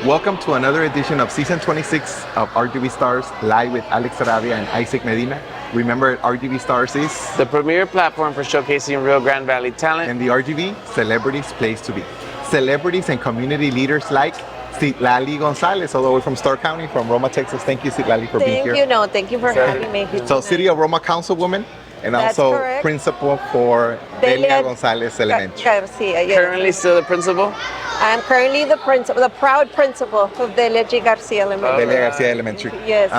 Welcome to another edition of Season 26 of RGV Stars, live with Alex Sarabia and Isaac Medina. Remember, RGV Stars is the premier platform for showcasing Rio Grande Valley talent. And the RGV, celebrities' place to be. Celebrities and community leaders like Citlali Gonzalez, all the way from Starr County, from Roma, Texas. Thank you, Citlali, for being here. Thank you for having me here. So, City of Roma Councilwoman, and That's also correct. Principal for Delia Gonzalez Elementary. Garcia, yes. Currently still the principal? I'm currently the principal, the proud principal of Delia Garcia Elementary. Delia Garcia Elementary. Yes.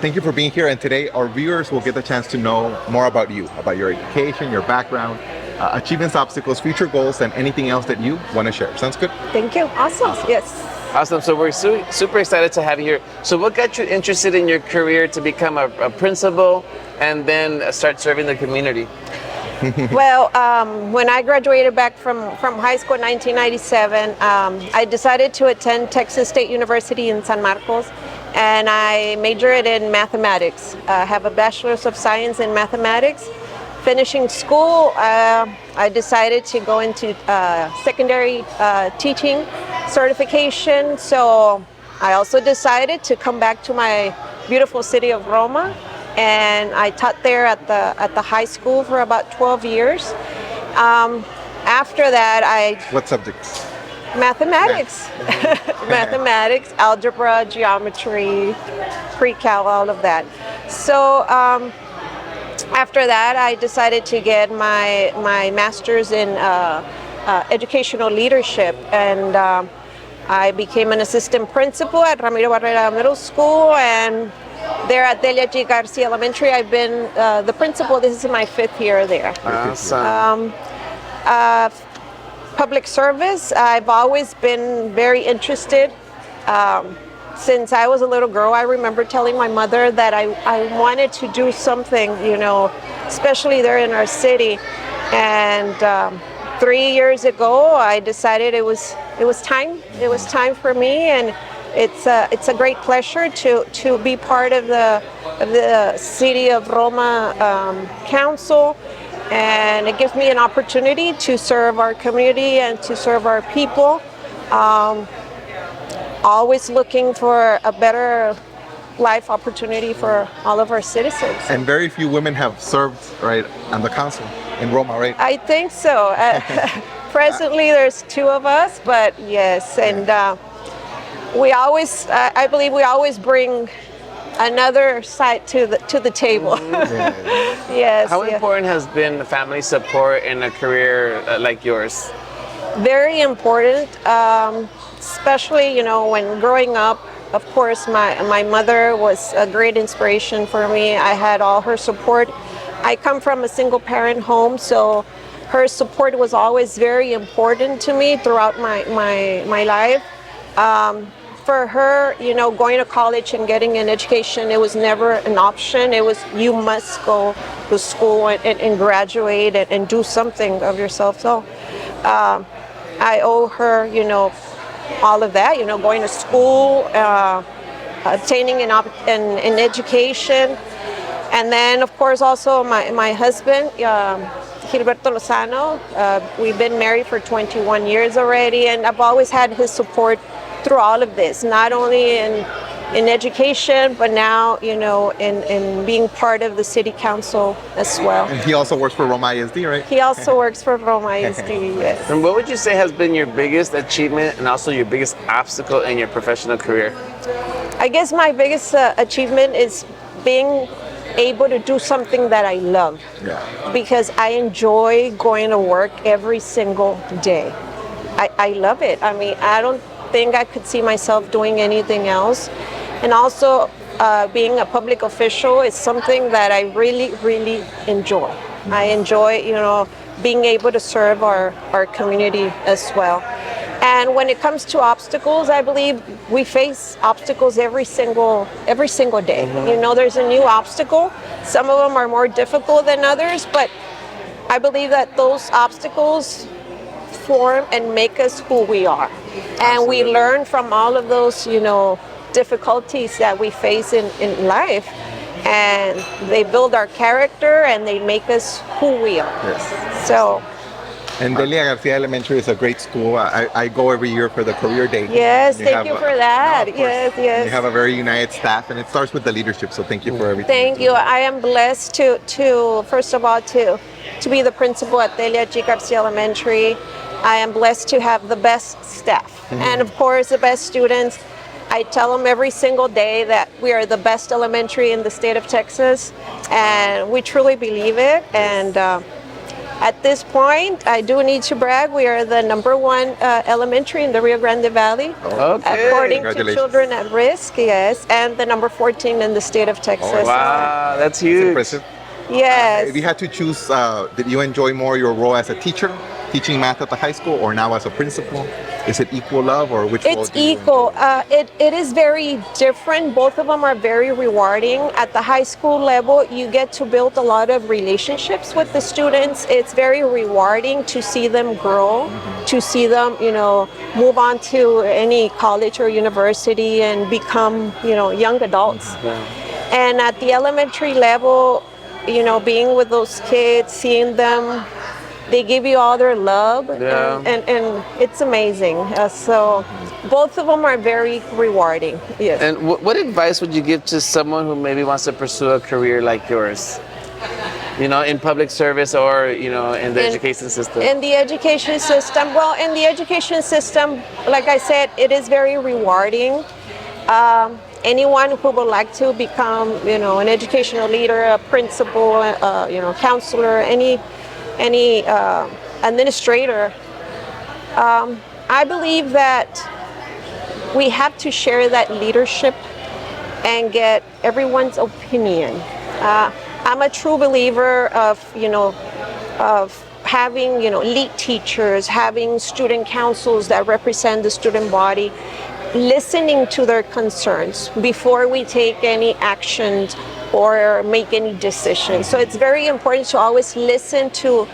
Thank you for being here, and today our viewers will get the chance to know more about you, about your education, your background, achievements, obstacles, future goals, and anything else that you want to share. Sounds good? Thank you. Awesome. Yes. Awesome. So we're super excited to have you here. So what got you interested in your career to become a principal and then start serving the community? Well, when I graduated back from high school in 1997, I decided to attend Texas State University in San Marcos, and I majored in mathematics. I have a Bachelor's of Science in Mathematics. Finishing school, I decided to go into secondary teaching certification. So I also decided to come back to my beautiful city of Roma, and I taught there at the high school for about 12 years. After that, What subjects? Mathematics, mathematics, algebra, geometry, pre-cal, all of that. So after that, I decided to get my master's in educational leadership, and I became an assistant principal at Ramiro Barrera Middle School, and there at Delia Garcia Elementary, I've been the principal. This is my 5th year there. Awesome. Public service, I've always been very interested. Since I was a little girl, I remember telling my mother that I wanted to do something, especially there in our city. And 3 years ago, I decided it was time. It was time for me, and it's a great pleasure to be part of the City of Roma Council, and it gives me an opportunity to serve our community and to serve our people. Always looking for a better life opportunity for all of our citizens. And very few women have served, right, on the council in Roma, right? I think so. Presently, there's 2 of us, but yes, and I believe we always bring another side to the table. Yes. How important has been family support in a career like yours? Very important. Especially, when growing up, of course, my mother was a great inspiration for me. I had all her support. I come from a single parent home, so her support was always very important to me throughout my life. For her, going to college and getting an education, it was never an option. It was, you must go to school and graduate and do something of yourself. So I owe her, all of that, going to school, obtaining an education. And then, of course, also my husband, Gilberto Lozano. We've been married for 21 years already, and I've always had his support through all of this, not only in education, but now, in being part of the city council as well. And he also works for Roma ISD, right? He also works for Roma ISD, yes. And what would you say has been your biggest achievement and also your biggest obstacle in your professional career? I guess my biggest achievement is being able to do something that I love. Yeah. Because I enjoy going to work every single day. I love it. I mean, I don't think I could see myself doing anything else. And also, being a public official is something that I really, really enjoy. I enjoy, being able to serve our community as well. And when it comes to obstacles, I believe we face obstacles every single day. Mm-hmm. There's a new obstacle. Some of them are more difficult than others, but I believe that those obstacles form and make us who we are. And we learn from all of those, difficulties that we face in life, and they build our character and they make us who we are. Yes. So And Delia Garcia Elementary is a great school. I go every year for the career day. Yes, You thank have you a- for that. No, of course. Yes, yes. You have a very united staff, and it starts with the leadership. So thank you for everything. Thank you. I am blessed to first of all to be the principal at Delia Garcia Elementary. I am blessed to have the best staff and of course the best students. I tell them every single day that we are the best elementary in the state of Texas, and we truly believe it. And at this point, I do need to brag. We are the #1 elementary in the Rio Grande Valley, Okay. according to Congratulations. Children at Risk. Yes, and the number 14 in the state of Texas. Wow, that's It's huge. impressive. Yes. If you had to choose, did you enjoy more your role as a teacher, teaching math at the high school, or now as a principal? Is it equal love, or which role It's do you equal. enjoy? It is very different. Both of them are very rewarding. At the high school level, you get to build a lot of relationships with the students. It's very rewarding to see them grow, to see them, move on to any college or university and become, young adults. And at the elementary level, being with those kids, seeing them, they give you all their love, Yeah. and it's amazing. So both of them are very rewarding. Yes. And what advice would you give to someone who maybe wants to pursue a career like yours? In public service or, in the education system? In the education system, like I said, it is very rewarding. Anyone who would like to become, an educational leader, a principal, counselor, any administrator, I believe that we have to share that leadership and get everyone's opinion. I'm a true believer of having, lead teachers, having student councils that represent the student body, listening to their concerns before we take any actions or make any decisions. So it's very important to always listen to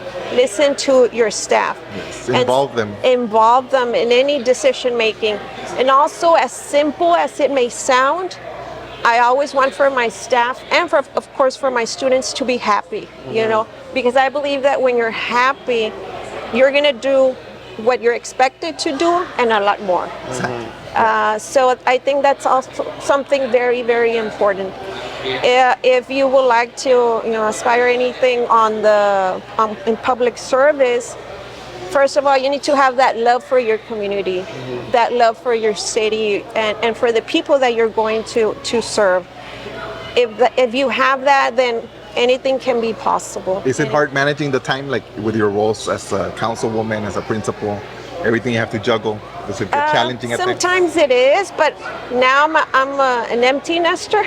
your staff. Yes, involve them. Involve them in any decision making. And also, as simple as it may sound, I always want for my staff and of course for my students to be happy, because I believe that when you're happy, you're gonna do what you're expected to do and a lot more. So I think that's also something very, very important. If you would like to, aspire anything in public service, first of all, you need to have that love for your community, that love for your city, and for the people that you're going to serve. If you have that, then anything can be possible. Is it hard managing the time, like with your roles as a councilwoman, as a principal, everything you have to juggle? Is it challenging at times? Sometimes it is, but now I'm an empty nester.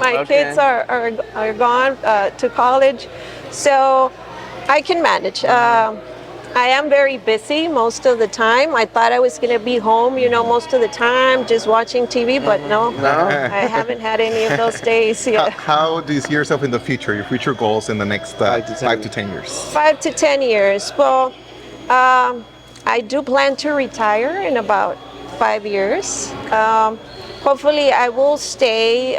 My okay. kids are gone to college, so I can manage. I am very busy most of the time. I thought I was going to be home, most of the time, just watching TV, but no, I haven't had any of those days yet. How do you see yourself in the future, your future goals in the next 5 to 10 years? 5 to 10 years. Well, I do plan to retire in about 5 years. Hopefully I will stay,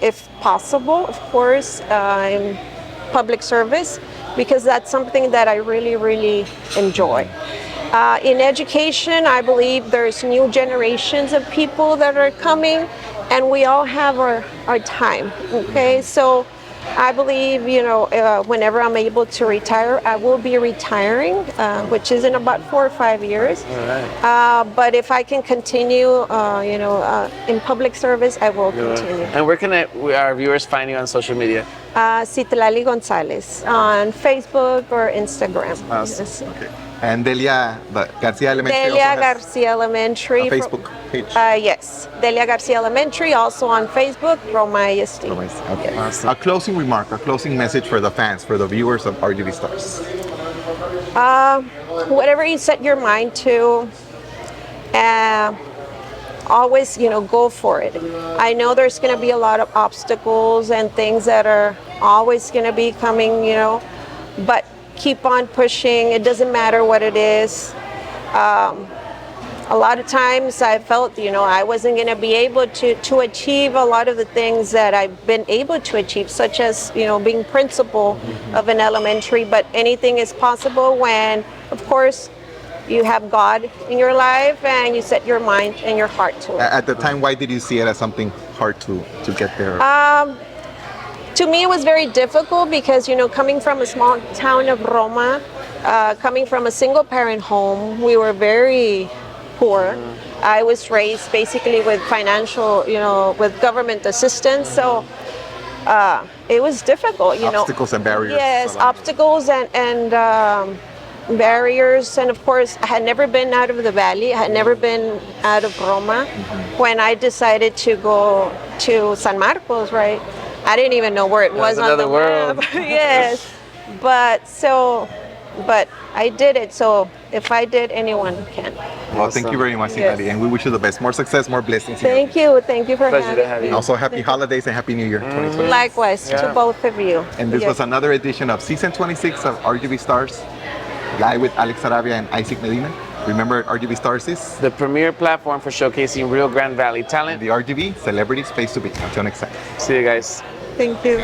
if possible, of course, in public service, because that's something that I really, really enjoy. In education, I believe there's new generations of people that are coming, and we all have our time, okay? So I believe, whenever I'm able to retire, I will be retiring, which is in about 4 or 5 years. All right. But if I can continue, in public service, I will continue. And where can our viewers find you on social media? Citlali Gonzalez on Facebook or Instagram. Awesome. Yes. Okay. And Delia Garcia Elementary Delia also has Garcia Elementary. a Facebook page. Yes, Delia Garcia Elementary, also on Facebook, Roma ISD. Okay. Awesome. A closing remark, a closing message for the fans, for the viewers of RGV Stars. Whatever you set your mind to, always, go for it. I know there's going to be a lot of obstacles and things that are always going to be coming, but keep on pushing. It doesn't matter what it is. A lot of times I felt, I wasn't going to be able to achieve a lot of the things that I've been able to achieve, such as, being principal of an elementary, but anything is possible when of course, you have God in your life and you set your mind and your heart to it. At the time, why did you see it as something hard to get there? To me, it was very difficult because, coming from a small town of Roma, coming from a single parent home, we were very poor. I was raised basically with financial, with government assistance. So it was difficult, Obstacles and barriers. Yes, obstacles and barriers. And of course, I had never been out of the valley. I had never been out of Roma. When I decided to go to San Marcos, right? I didn't even know where it was on the world. map. Yes, but I did it. So if I did, anyone can. Well, thank you very much, Yes. Citlali, and we wish you the best. More success, more blessings. Thank you for Pleasure having to have me. you. Also, happy holidays and happy New Year 2020. Likewise to Yeah. both of you. And this Yes. was another edition of season 26 of RGV Stars, live with Alex Sarabia and Isaac Medina. Remember, RGV Stars is The premier platform for showcasing real Grand Valley talent. the RGV Celebrities Place to Be. Until next time. See you guys. Thank you.